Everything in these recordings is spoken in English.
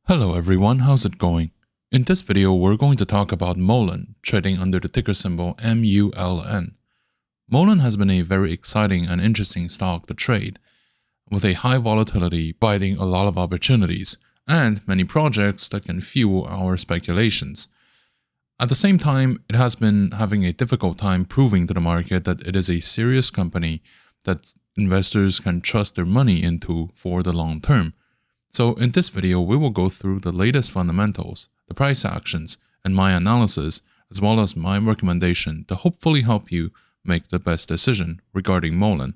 Hello everyone, how's it going? In this video, we're going to talk about Mullen, trading under the ticker symbol MULN. Mullen has been a very exciting and interesting stock to trade, with a high volatility providing a lot of opportunities, and many projects that can fuel our speculations. At the same time, it has been having a difficult time proving to the market that it is a serious company that investors can trust their money into for the long term. So in this video, we will go through the latest fundamentals, the price actions, and my analysis, as well as my recommendation to hopefully help you make the best decision regarding Mullen.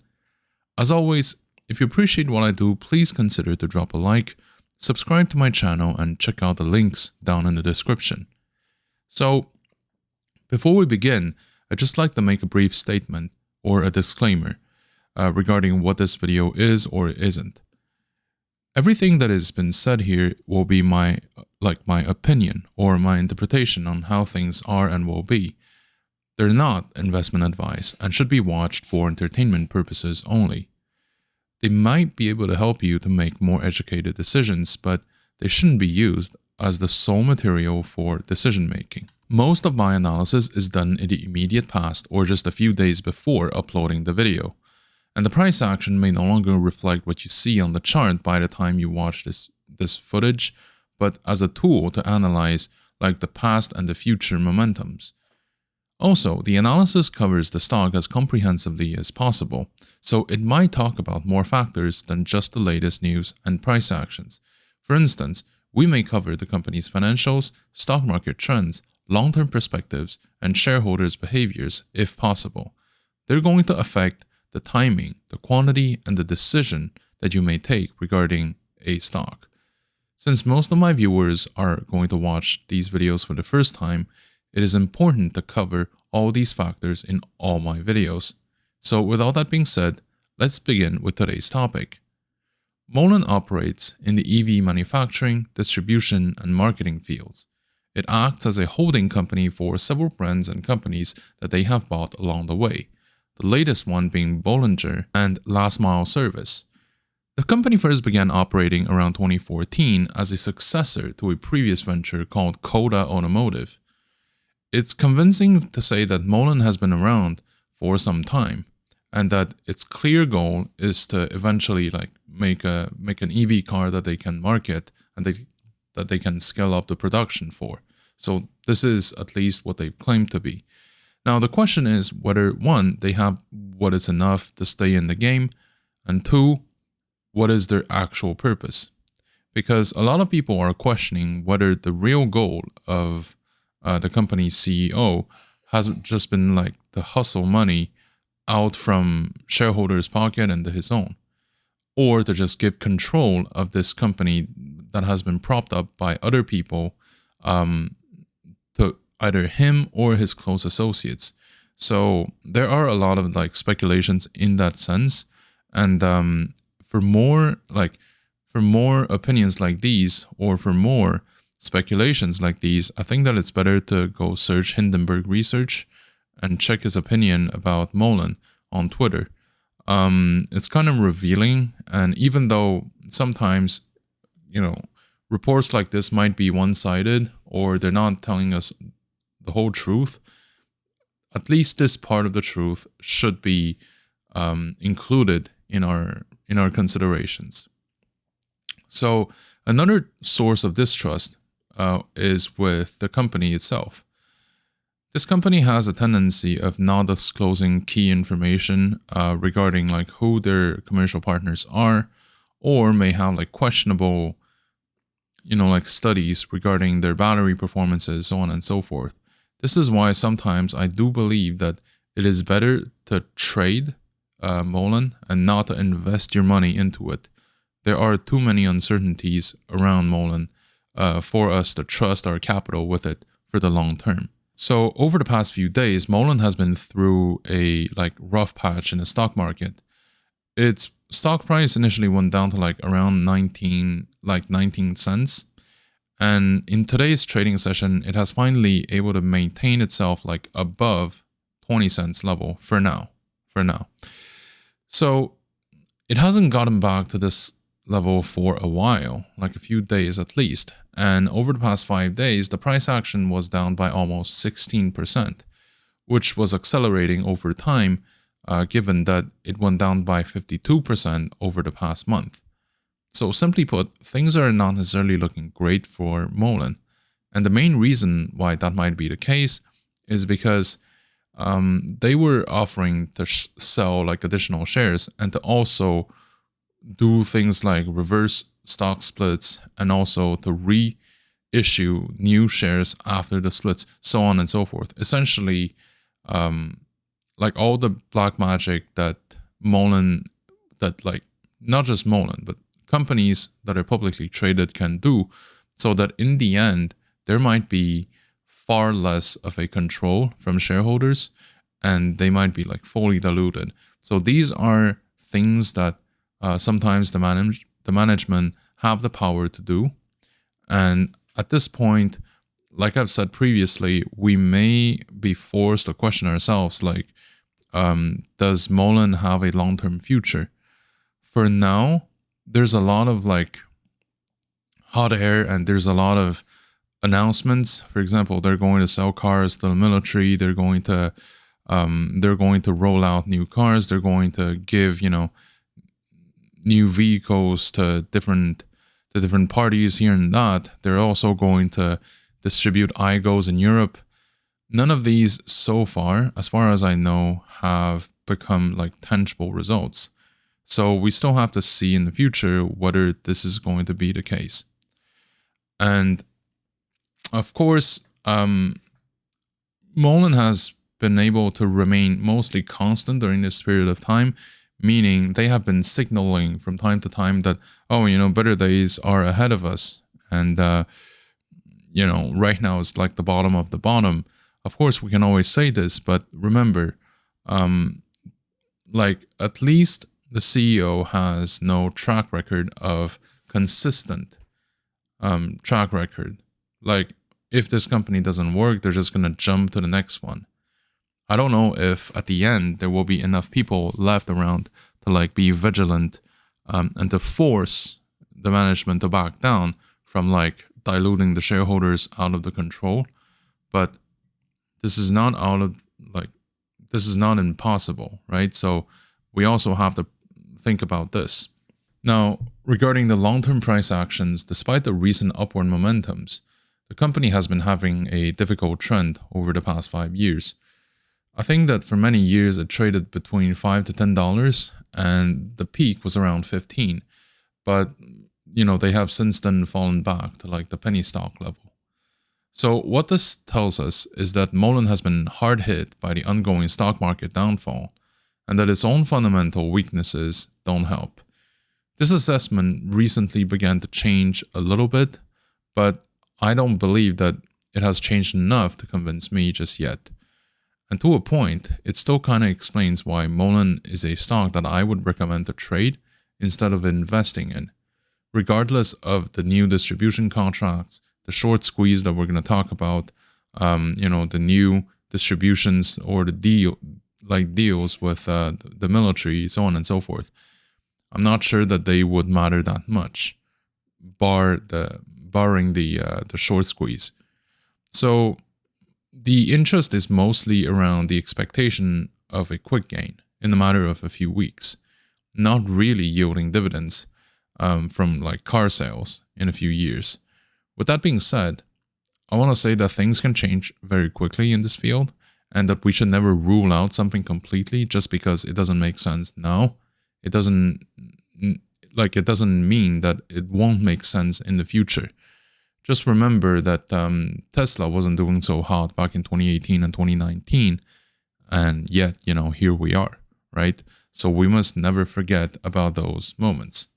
As always, if you appreciate what I do, please consider to drop a like, subscribe to my channel, and check out the links down in the description. So, before we begin, I'd just like to make a brief statement or a disclaimer regarding what this video is or isn't. Everything that has been said here will be my opinion or my interpretation on how things are and will be. They're not investment advice and should be watched for entertainment purposes only. They might be able to help you to make more educated decisions, but they shouldn't be used as the sole material for decision making. Most of my analysis is done in the immediate past or just a few days before uploading the video. And the price action may no longer reflect what you see on the chart by the time you watch this footage, but as a tool to analyze the past and the future momentums. Also, the analysis covers the stock as comprehensively as possible, so it might talk about more factors than just the latest news and price actions. For instance, we may cover the company's financials, stock market trends, long-term perspectives, and shareholders' behaviors if possible. They're going to affect the timing, the quantity, and the decision that you may take regarding a stock. Since most of my viewers are going to watch these videos for the first time, it is important to cover all these factors in all my videos. So with all that being said, let's begin with today's topic. Mullen operates in the EV manufacturing, distribution, and marketing fields. It acts as a holding company for several brands and companies that they have bought along the way. The latest one being Bollinger and Last Mile Service. The company first began operating around 2014 as a successor to a previous venture called Mullen Automotive. It's convincing to say that Mullen has been around for some time, and that its clear goal is to eventually make an EV car that they can market and that they can scale up the production for. So this is at least what they've claimed to be. Now, the question is whether, one, they have what is enough to stay in the game, and two, what is their actual purpose? Because a lot of people are questioning whether the real goal of the company's CEO has just been to hustle money out from shareholders' pocket and to his own, or to just give control of this company that has been propped up by other people to either him or his close associates. So there are a lot of speculations in that sense, and for more opinions like these, or for more speculations like these, I think that it's better to go search Hindenburg Research and check his opinion about Mullen on Twitter. It's kind of revealing, and even though sometimes reports like this might be one-sided or they're not telling us the whole truth, at least this part of the truth should be included in our considerations. So another source of distrust is with the company itself. This company has a tendency of not disclosing key information regarding who their commercial partners are, or may have questionable studies regarding their battery performances, so on and so forth. This is why sometimes I do believe that it is better to trade Mullen and not to invest your money into it. There are too many uncertainties around Mullen for us to trust our capital with it for the long term. So over the past few days, Mullen has been through a rough patch in the stock market. Its stock price initially went down to around 19 cents. And in today's trading session, it has finally able to maintain itself above 20 cents level for now. So it hasn't gotten back to this level for a while, like a few days at least. And over the past 5 days, the price action was down by almost 16%, which was accelerating over time, given that it went down by 52% over the past month. So simply put, things are not necessarily looking great for Mullen. And the main reason why that might be the case is because they were offering to sell like additional shares and to also do things like reverse stock splits and also to reissue new shares after the splits, so on and so forth. Essentially, like all the black magic that Mullen, that like not just Mullen, but companies that are publicly traded can do, so that in the end, there might be far less of a control from shareholders and they might be like fully diluted. So these are things that sometimes the management have the power to do. And at this point, like I've said previously, we may be forced to question ourselves, like, does Mullen have a long-term future? For now, there's a lot of like hot air and there's a lot of announcements. For example, they're going to sell cars to the military. They're going to roll out new cars. They're going to give, new vehicles to different parties here and that. They're also going to distribute iGos in Europe. None of these so far, as far as I know, have become like tangible results. So we still have to see in the future whether this is going to be the case. And of course, Mullen has been able to remain mostly constant during this period of time, meaning they have been signaling from time to time that, better days are ahead of us. And, right now it's like the bottom of the bottom. Of course, we can always say this, but remember, like at least the CEO has no track record of consistent track record. Like if this company doesn't work, they're just going to jump to the next one. I don't know if at the end there will be enough people left around to like be vigilant and to force the management to back down from like diluting the shareholders out of the control. But this is not this is not impossible, right? So we also have to think about this. Now, regarding the long-term price actions, despite the recent upward momentums, the company has been having a difficult trend over the past 5 years. I think that for many years it traded between $5 to $10 and the peak was around 15. But, they have since then fallen back to like the penny stock level. So what this tells us is that Mullen has been hard hit by the ongoing stock market downfall and that its own fundamental weaknesses don't help. This assessment recently began to change a little bit, but I don't believe that it has changed enough to convince me just yet. And to a point, it still kind of explains why Mullen is a stock that I would recommend to trade instead of investing in, regardless of the new distribution contracts, the short squeeze that we're going to talk about, the new distributions or the deals with the military, so on and so forth. I'm not sure that they would matter that much, barring the short squeeze. So the interest is mostly around the expectation of a quick gain in the matter of a few weeks, not really yielding dividends from like car sales in a few years. With that being said, I want to say that things can change very quickly in this field and that we should never rule out something completely just because it doesn't make sense now. It doesn't mean that it won't make sense in the future. Just remember that Tesla wasn't doing so hot back in 2018 and 2019, and yet, here we are, right? So we must never forget about those moments.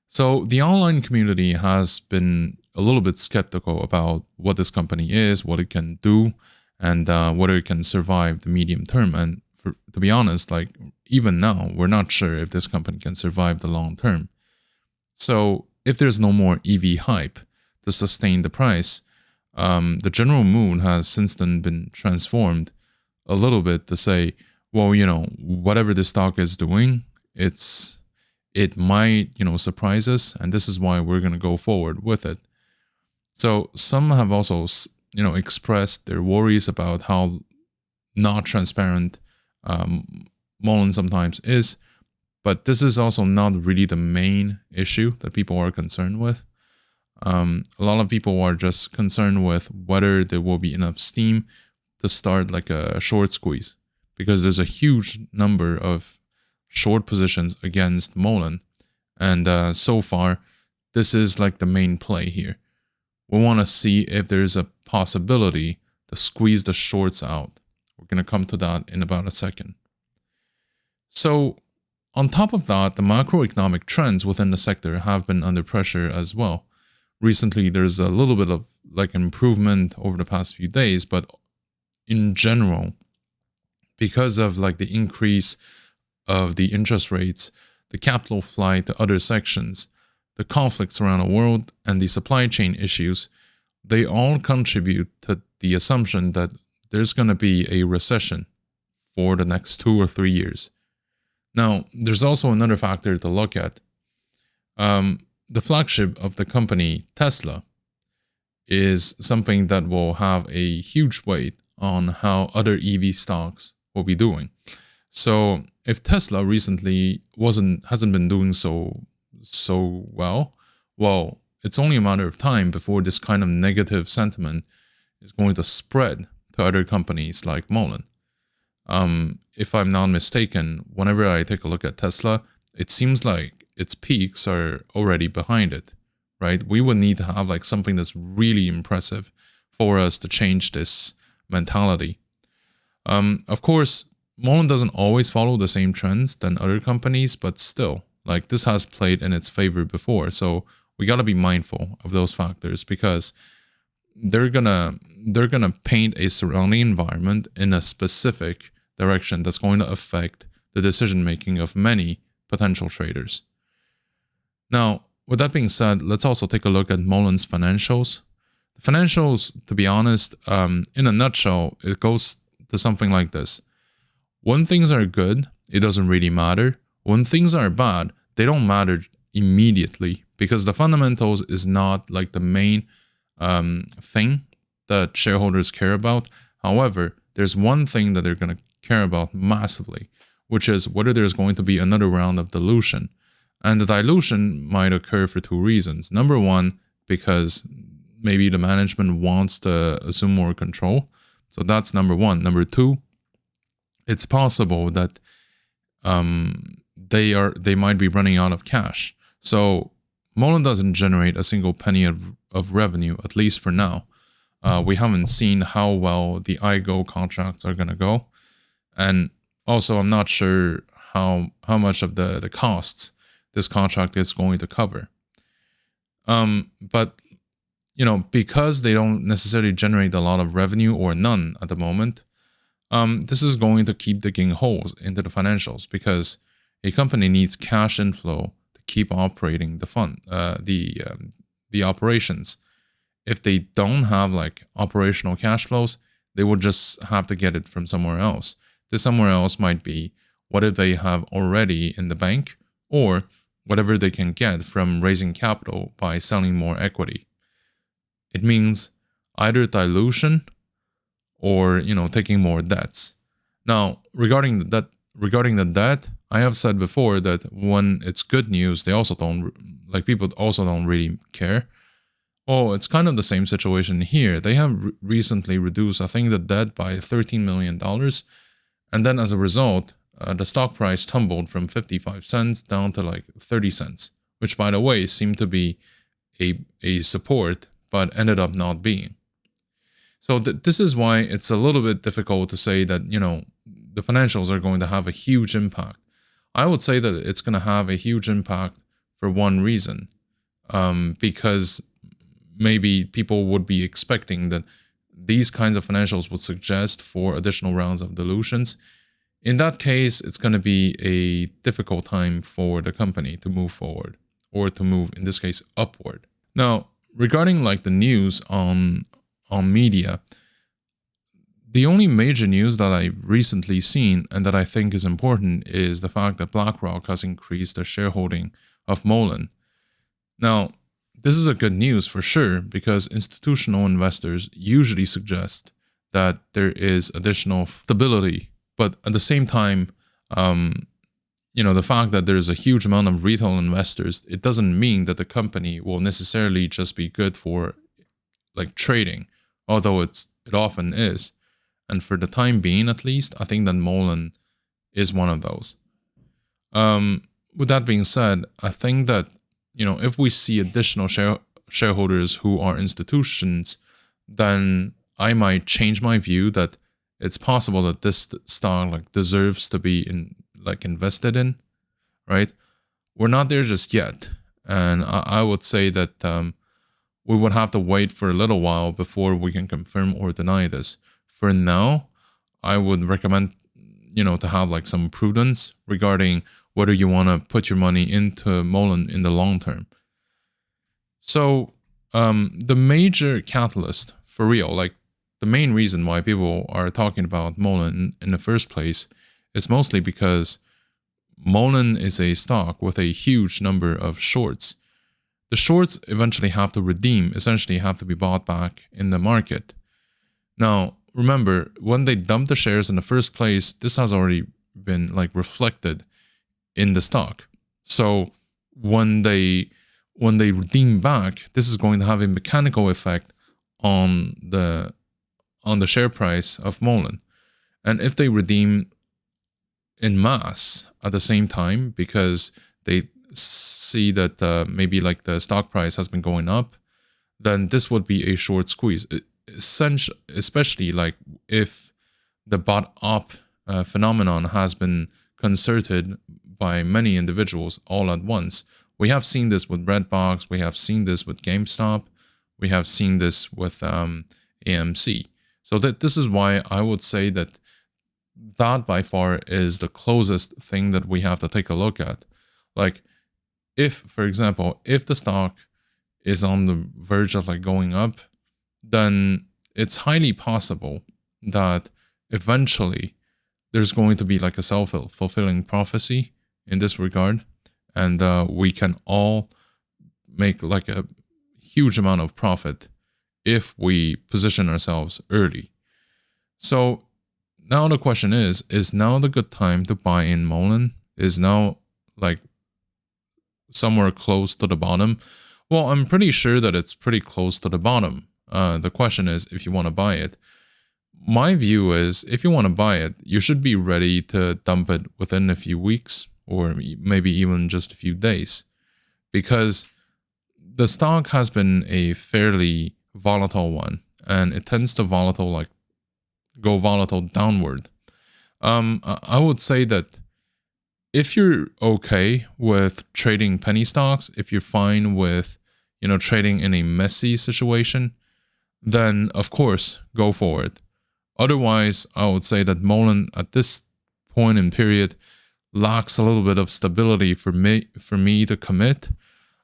So the online community has been a little bit skeptical about what this company is, what it can do, and whether it can survive the medium term. And to be honest, like even now, we're not sure if this company can survive the long term. So if there's no more EV hype to sustain the price, the general mood has since then been transformed a little bit to say, well, whatever this stock is doing, it's it might, surprise us, and this is why we're going to go forward with it. So some have also, expressed their worries about how not transparent Mullen sometimes is, but this is also not really the main issue that people are concerned with. A lot of people are just concerned with whether there will be enough steam to start like a short squeeze, because there's a huge number of short positions against Mullen, and so far this is like the main play here. We want to see if there's a possibility to squeeze the shorts out. We're going to come to that in about a second. So on top of that, the macroeconomic trends within the sector have been under pressure as well. Recently, there's a little bit of like improvement over the past few days, but in general, because of like the increase of the interest rates, the capital flight to other sections, the conflicts around the world, and the supply chain issues, they all contribute to the assumption that there's going to be a recession for the next 2 or 3 years. Now, there's also another factor to look at. The flagship of the company, Tesla, is something that will have a huge weight on how other EV stocks will be doing. So if Tesla recently hasn't been doing so well, it's only a matter of time before this kind of negative sentiment is going to spread to other companies like Mullen. If I'm not mistaken, whenever I take a look at Tesla, it seems like its peaks are already behind it, right? We would need to have like something that's really impressive for us to change this mentality. Of course, Mullen doesn't always follow the same trends than other companies, but still, like this has played in its favor before. So we got to be mindful of those factors, because they're gonna paint a surrounding environment in a specific direction that's going to affect the decision making of many potential traders. Now, with that being said, let's also take a look at Mullen's financials. The financials, to be honest, in a nutshell, it goes to something like this. When things are good, it doesn't really matter. When things are bad, they don't matter immediately, because the fundamentals is not like the main thing that shareholders care about. However, there's one thing that they're going to care about massively, which is whether there's going to be another round of dilution. And the dilution might occur for 2 reasons. Number one, because maybe the management wants to assume more control. So that's number one. Number two, it's possible that they might be running out of cash. So Mullen doesn't generate a single penny of revenue, at least for now. We haven't seen how well the iGo contracts are going to go. And also, I'm not sure how much of the costs this contract is going to cover. But, because they don't necessarily generate a lot of revenue or none at the moment, this is going to keep digging holes into the financials, because a company needs cash inflow to keep operating the operations. If they don't have like operational cash flows, they will just have to get it from somewhere else. This somewhere else might be whatever they have already in the bank, or whatever they can get from raising capital by selling more equity. It means either dilution or taking more debts. Now, regarding the debt, I have said before that when it's good news, people also don't really care. Oh, it's kind of the same situation here. They have recently reduced, I think, the debt by $13 million. And then as a result, the stock price tumbled from 55 cents down to like 30 cents, which, by the way, seemed to be a support, but ended up not being. So this is why it's a little bit difficult to say that, the financials are going to have a huge impact. I would say that it's going to have a huge impact for one reason, because maybe people would be expecting that these kinds of financials would suggest for additional rounds of dilutions. In that case, it's going to be a difficult time for the company to move forward, or to move, in this case, upward. Now, regarding like the news on media, The only major news that I've recently seen and that I think is important is the fact that BlackRock has increased their shareholding of Mullen. Now, this is a good news for sure, because institutional investors usually suggest that there is additional stability. But at the same time, the fact that there's a huge amount of retail investors, it doesn't mean that the company will necessarily just be good for like trading, although it often is. And for the time being, at least, I think that Mullen is one of those. With that being said, I think that, if we see additional shareholders who are institutions, then I might change my view that it's possible that this stock deserves to be invested in, right? We're not there just yet, and I would say that we would have to wait for a little while before we can confirm or deny this. For now, I would recommend to have some prudence regarding whether you want to put your money into Mullen in the long term. So the major catalyst for real, the main reason why people are talking about Mullen in the first place is mostly because Mullen is a stock with a huge number of shorts. The shorts eventually have to redeem, essentially have to be bought back in the market. Now, remember, when they dumped the shares in the first place, this has already been reflected in the stock. So when they redeem back, this is going to have a mechanical effect on the share price of Mullen. And if they redeem in mass at the same time because they see that maybe the stock price has been going up, then this would be a short squeeze. Especially if the bot-up phenomenon has been concerted by many individuals all at once. We have seen this with Redbox, we have seen this with GameStop, we have seen this with AMC. So this is why I would say that by far is the closest thing that we have to take a look at. If, for example, if the stock is on the verge of going up, then it's highly possible that eventually there's going to be a self-fulfilling prophecy in this regard, and we can all make a huge amount of profit if we position ourselves early. So now the question is now the good time to buy in Mullen? Is now somewhere close to the bottom? Well, I'm pretty sure that it's pretty close to the bottom. The question is if you want to buy it. My view is if you want to buy it, you should be ready to dump it within a few weeks or maybe even just a few days, because the stock has been a fairly volatile one, and it tends to go volatile downward. I would say that if you're okay with trading penny stocks, if you're fine with trading in a messy situation, then of course go for it. Otherwise, I would say that Mullen at this point in period lacks a little bit of stability for me to commit.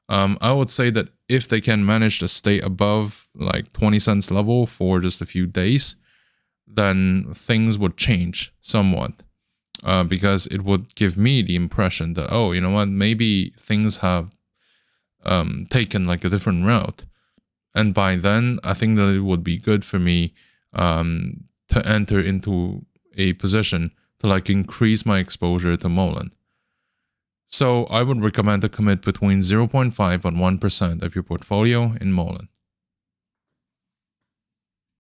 I would say that if they can manage to stay above 20 cents level for just a few days, then things would change somewhat, because it would give me the impression that, oh, you know what, maybe things have taken a different route. And by then, I think that it would be good for me to enter into a position to increase my exposure to Mullen. So I would recommend to commit between 0.5 and 1% of your portfolio in Mullen.